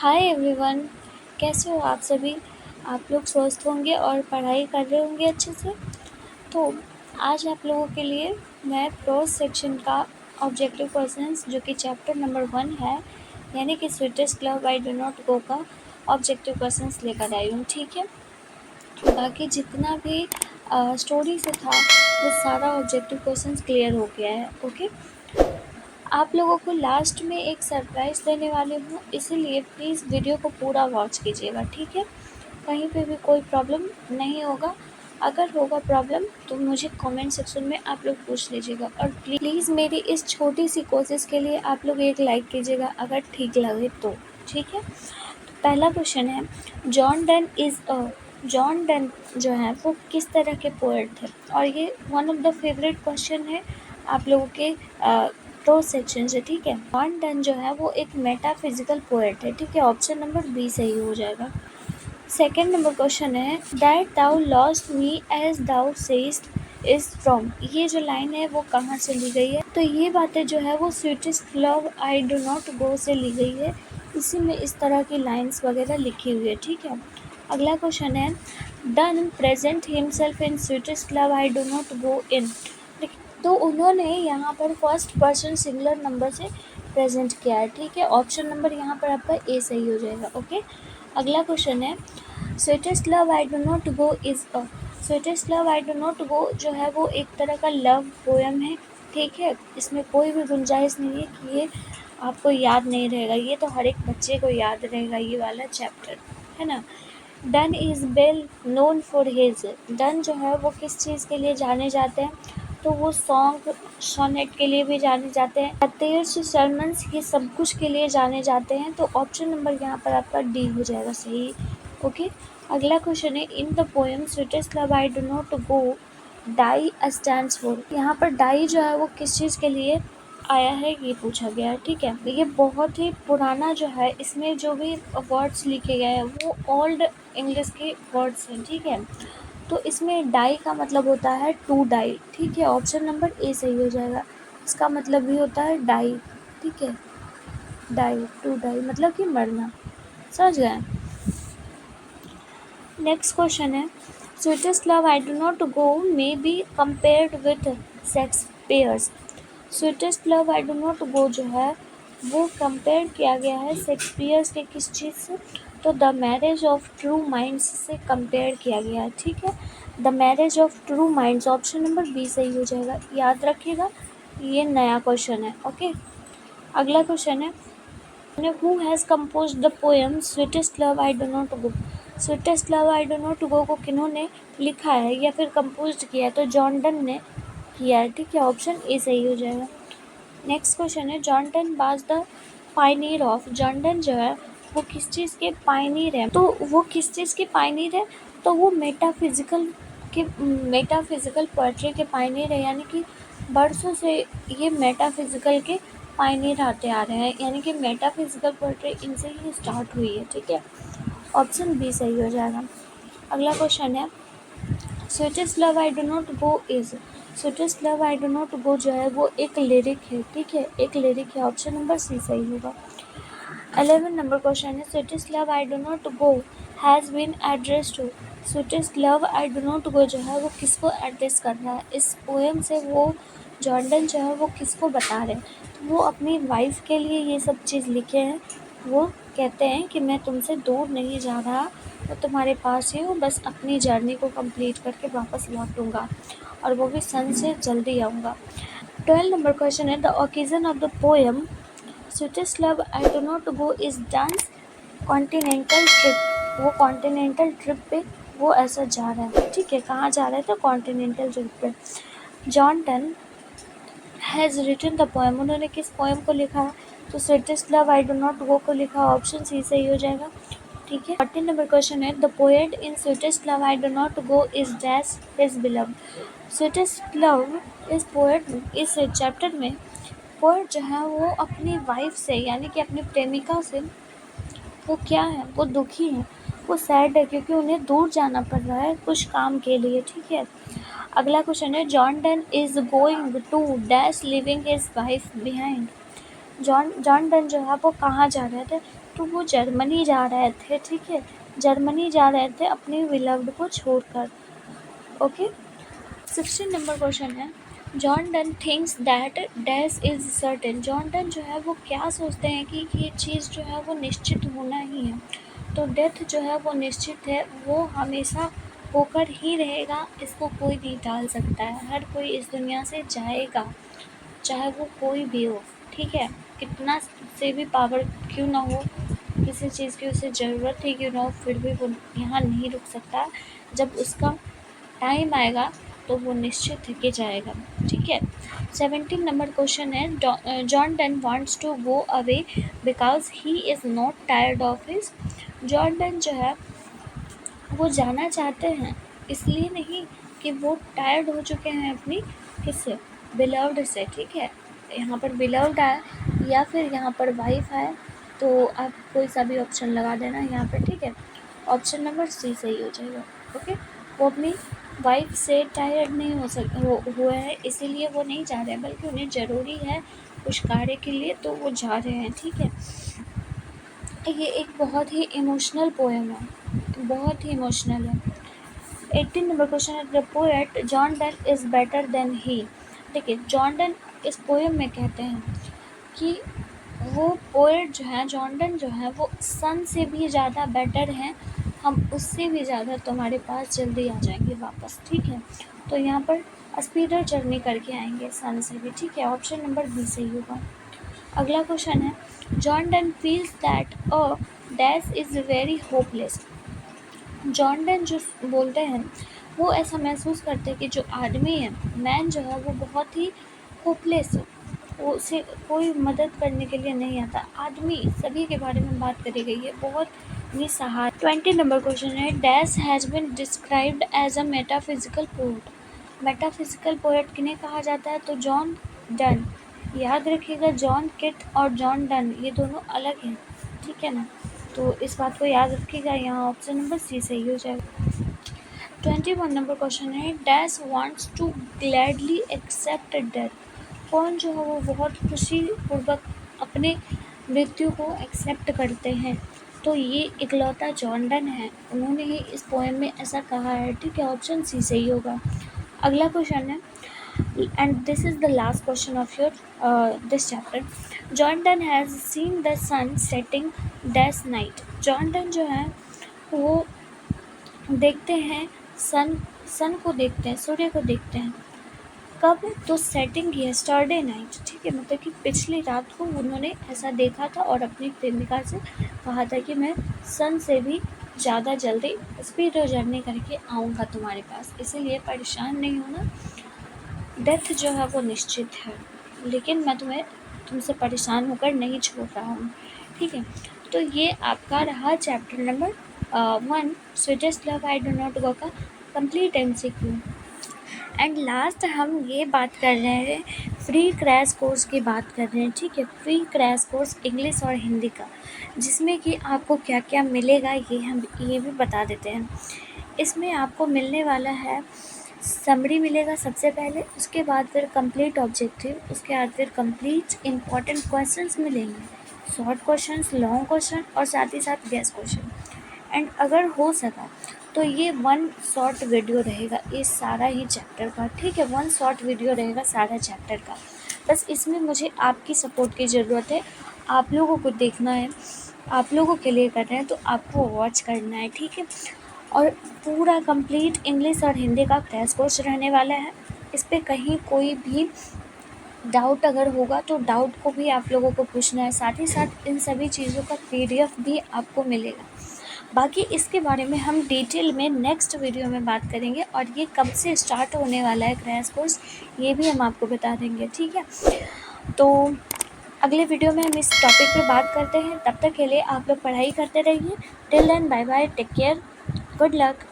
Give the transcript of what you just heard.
Hi everyone, कैसे हो आप सभी। आप लोग स्वस्थ होंगे और पढ़ाई कर रहे होंगे अच्छे से। तो आज आप लोगों के लिए मैं प्रोज सेक्शन का ऑब्जेक्टिव क्वेश्चंस जो कि चैप्टर नंबर 1 है, यानी कि sweetest love I do not गो का ऑब्जेक्टिव क्वेश्चंस लेकर आई हूँ। ठीक है, बाकी जितना भी स्टोरी से था वो सारा ऑब्जेक्टिव क्वेश्चंस क्लियर हो गया है। ओके, आप लोगों को लास्ट में एक सरप्राइज़ देने वाली हूँ, इसीलिए प्लीज़ वीडियो को पूरा वॉच कीजिएगा। ठीक है, कहीं पे भी कोई प्रॉब्लम नहीं होगा। अगर होगा प्रॉब्लम तो मुझे कमेंट सेक्शन में आप लोग पूछ लीजिएगा, और प्लीज़ मेरी इस छोटी सी कोशिश के लिए आप लोग एक लाइक कीजिएगा अगर ठीक लगे तो। ठीक है, तो पहला क्वेश्चन है, जॉन डन जो है वो किस तरह के पोएट थे। और ये one of the favourite question है आप लोगों के प्रो सेक्शन से। ठीक है, जॉन डन जो है वो एक मेटाफिजिकल पोएट है। ठीक है, ऑप्शन नंबर बी सही हो जाएगा। सेकेंड नंबर क्वेश्चन है, that thou lost me as thou sayest is from. ये जो लाइन है वो कहाँ से ली गई है, तो ये बातें जो है वो sweetest love I do not गो से ली गई है। इसी में इस तरह की लाइन्स वगैरह लिखी हुई है। ठीक है, अगला क्वेश्चन है, Donne present himself in sweetest love I do not go in. तो उन्होंने यहाँ पर फर्स्ट पर्सन सिंगुलर नंबर से प्रेजेंट किया है। ठीक है, ऑप्शन नंबर यहाँ पर आपका ए सही हो जाएगा। ओके, अगला क्वेश्चन है, sweetest love I do not go is a. Sweetest love I do not go जो है वो एक तरह का लव पोएम है। ठीक है, इसमें कोई भी गुंजाइश नहीं है कि ये आपको याद नहीं रहेगा, ये तो हर एक बच्चे को याद रहेगा ये वाला चैप्टर, है ना। Done is well known for his. Done जो है वो किस चीज़ के लिए जाने जाते हैं, तो वो सॉन्ग सोनेट के लिए भी जाने जाते हैं, तेर्स सर्मन्स ये सब कुछ के लिए जाने जाते हैं। तो ऑप्शन नंबर यहाँ पर आपका डी हो जाएगा सही। ओके, अगला क्वेश्चन है, in the poem sweetest love I do not go die stands for. यहाँ पर डाई जो है वो किस चीज़ के लिए आया है ये पूछा गया है। ठीक है, ये बहुत ही पुराना जो है, इसमें जो भी वर्ड्स लिखे गए हैं वो ओल्ड इंग्लिश के वर्ड्स हैं। ठीक है, तो इसमें डाई का मतलब होता है टू डाई। ठीक है, ऑप्शन नंबर ए सही हो जाएगा। इसका मतलब भी होता है डाई। ठीक है, डाई टू डाई मतलब कि मरना, समझ गए। नेक्स्ट क्वेश्चन है, sweetest love I do not go may be compared with Shakespeare's. Sweetest love I do not go जो है वो कंपेयर किया गया है शेक्सपियर्स के किस चीज़ से, तो the marriage of true minds से कंपेयर किया गया है। ठीक है, the marriage of true minds, option number B सही हो जाएगा। याद रखिएगा, ये नया क्वेश्चन है। ओके, अगला क्वेश्चन है, who has compose the poem sweetest love I do not go. Sweetest love I do not go को किन्होंने लिखा है या फिर कंपोज किया है, तो जॉन डन ने किया है। ठीक है, ऑप्शन ए सही हो जाएगा। नेक्स्ट क्वेश्चन है, John done was the Pioneer of. John Donne जो है वो किस चीज़ के पायनियर है, तो वो किस चीज़ के पायनियर है, तो वो मेटाफिजिकल पोएट्री के पायनियर है। यानी कि बरसों से ये मेटाफिजिकल के पायनियर आते आ रहे हैं, यानी कि मेटाफिजिकल पोएट्री इनसे ही स्टार्ट हुई है। ठीक है, ऑप्शन बी सही हो जाएगा। अगला क्वेश्चन है, sweetest love I do not go is. Sweetest love I do not go जो है वो एक लिरिक है। ठीक है, एक लिरिक है, ऑप्शन नंबर सी सही होगा। 11 नंबर क्वेश्चन है, sweetest love I do not go has been address to. Sweetest love I do not go जो है वो किसको एड्रेस कर रहा है, इस पोएम से वो जॉन डन जो है वो किसको बता रहे हैं, तो वो अपनी वाइफ के लिए ये सब चीज़ लिखे हैं। वो कहते हैं कि मैं तुमसे दूर नहीं जा रहा, मैं तुम्हारे पास ही हूँ, बस अपनी जर्नी को कंप्लीट करके वापस लौटूंगा, और वो भी सन से जल्दी आऊँगा। 12 नंबर क्वेश्चन है, the occasion of the poem sweetest love I do not go is dance continental trip. वो कॉन्टिनेंटल ट्रिप पे वो ऐसा जा रहा है। ठीक है, कहाँ जा रहा है, तो कॉन्टिनेंटल ट्रिप पे। John Donne has written the poem, उन्होंने किस पोएम को लिखा है, तो sweetest love I do not go को लिखा, ऑप्शन सी सही हो जाएगा। ठीक है, 14 नंबर क्वेश्चन है, the poet in sweetest love I do not go is dash his beloved. Sweetest love इस पोएट इस चैप्टर में पोएट जो है वो अपनी वाइफ से, यानी कि अपनी प्रेमिका से वो क्या है, वो दुखी है, वो सैड है, क्योंकि उन्हें दूर जाना पड़ रहा है कुछ काम के लिए। ठीक है, अगला क्वेश्चन है, John Donne is going to dash living his wife behind. John Donne जो है वो कहाँ जा रहे थे, तो वो जर्मनी जा रहे थे, ठीक है, जर्मनी जा रहे थे अपने बिलव्ड को छोड़कर। ओके, 16 नंबर क्वेश्चन है, John done thinks that dash is certain. John Donne जो है वो क्या सोचते हैं कि ये चीज़ जो है वो निश्चित होना ही है। तो डेथ जो है वो निश्चित है, वो हमेशा होकर ही रहेगा, इसको कोई नहीं टाल सकता है। हर कोई इस दुनिया से जाएगा, चाहे वो कोई भी हो, ठीक है, कितना से भी पावर क्यों ना हो, किसी चीज़ की उसे ज़रूरत ही क्यों ना हो, फिर भी वो यहाँ नहीं रुक सकता। जब उसका टाइम आएगा तो वो निश्चित है कि जाएगा, ठीक है। 17 नंबर क्वेश्चन है, John Donne wants to go away because he is not tired of his. John Donne जो है वो जाना चाहते हैं, इसलिए नहीं कि वो टायर्ड हो चुके हैं अपनी किससे, बिलव्ड से, ठीक है। यहाँ पर बिलव्ड आया या फिर यहाँ पर वाइफ आया, तो आप कोई सा भी ऑप्शन लगा देना यहाँ पर, ठीक है। ऑप्शन नंबर सी सही हो जाएगा। ओके, वो अपनी वाइफ से टायर्ड नहीं हुए हैं, इसीलिए वो नहीं जा रहे हैं, बल्कि उन्हें ज़रूरी है कुछ कार्य के लिए, तो वो जा रहे हैं, ठीक है। ये एक बहुत ही इमोशनल पोएम है, बहुत ही इमोशनल है। 18 नंबर क्वेश्चन है, the poet John Donne is better than he. देखिए, जॉन डन इस पोएम में कहते हैं कि वो पोएट जो है, जॉन डन जो है, वो सन से भी ज़्यादा बेटर हैं, हम उससे भी ज़्यादा तुम्हारे पास जल्दी आ जाएंगे वापस, ठीक है। तो यहाँ पर स्पीडर जर्नी करके आएंगे सन से भी, ठीक है। ऑप्शन नंबर बी सही होगा। अगला क्वेश्चन है, John done feels that a dash is very hopeless. John Donne जो बोलते हैं वो ऐसा महसूस करते हैं कि जो आदमी है, मैन जो है, वो बहुत ही होपलेस है, वो उसे कोई मदद करने के लिए नहीं आता। आदमी सभी के बारे में बात करी गई है, बहुत निसहाय। 20 नंबर क्वेश्चन है, dash has been described as a metaphysical poet. Metaphysical poet किन्हें कहा जाता है, तो जॉन डन। याद रखिएगा, जॉन किट और जॉन डन ये दोनों अलग हैं, ठीक है ना, तो इस बात को याद रखिएगा। यहाँ ऑप्शन नंबर सी सही हो जाएगा। 21 नंबर क्वेश्चन है, dash wants to gladly accept death. कौन जो है वो बहुत खुशी पूर्वक अपने मृत्यु को एक्सेप्ट करते हैं, तो ये इकलौता जॉन डन है, उन्होंने ही इस पोएम में ऐसा कहा है, ठीक है। ऑप्शन सी सही होगा। अगला क्वेश्चन है, and this is the last question of your this chapter. John Donne has seen the sun setting dash night. John Donne जो है वो देखते हैं सन को देखते हैं, सूर्य को देखते हैं कब, तो सेटिंग यस्टरडे नाइट, ठीक है, मतलब कि पिछली रात को उन्होंने ऐसा देखा था और अपनी प्रेमिका से कहा था कि मैं सन से भी ज़्यादा जल्दी स्पीड जर्नी करके आऊँगा तुम्हारे पास, इसीलिए परेशान नहीं होना, डेथ जो है वो निश्चित है, लेकिन मैं तुमसे परेशान होकर नहीं छोड़ रहा हूँ, ठीक है। तो ये आपका रहा chapter number 1 sweetest love I do not गो का कंप्लीट MCQ। एंड लास्ट हम ये बात कर रहे हैं, फ्री क्रैश कोर्स की बात कर रहे हैं, ठीक है। फ्री क्रैश कोर्स इंग्लिश और हिंदी का, जिसमें कि आपको क्या क्या मिलेगा हम ये भी बता देते हैं। इसमें आपको मिलने वाला है समरी मिलेगा सबसे पहले, उसके बाद फिर कंप्लीट ऑब्जेक्टिव, उसके बाद फिर कंप्लीट इम्पॉर्टेंट क्वेश्चंस मिलेंगे, शॉर्ट क्वेश्चंस, लॉन्ग क्वेश्चन और साथ ही साथ गेस क्वेश्चन। एंड अगर हो सका तो ये 1 शॉर्ट वीडियो रहेगा इस सारा ही चैप्टर का, ठीक है। 1 शॉर्ट वीडियो रहेगा सारा चैप्टर का। बस इसमें मुझे आपकी सपोर्ट की ज़रूरत है, आप लोगों को देखना है, आप लोगों के लिए कर रहे हैं, तो आपको वॉच करना है, ठीक है। और पूरा कंप्लीट इंग्लिश और हिंदी का क्रैश कोर्स रहने वाला है। इस पर कहीं कोई भी डाउट अगर होगा तो डाउट को भी आप लोगों को पूछना है, साथ ही साथ इन सभी चीज़ों का PDF भी आपको मिलेगा। बाकी इसके बारे में हम डिटेल में नेक्स्ट वीडियो में बात करेंगे, और ये कब से स्टार्ट होने वाला है क्रैश कोर्स ये भी हम आपको बता देंगे, ठीक है। तो अगले वीडियो में हम इस टॉपिक पे बात करते हैं, तब तक के लिए आप लोग पढ़ाई करते रहिए। Till then bye bye, take care, good luck.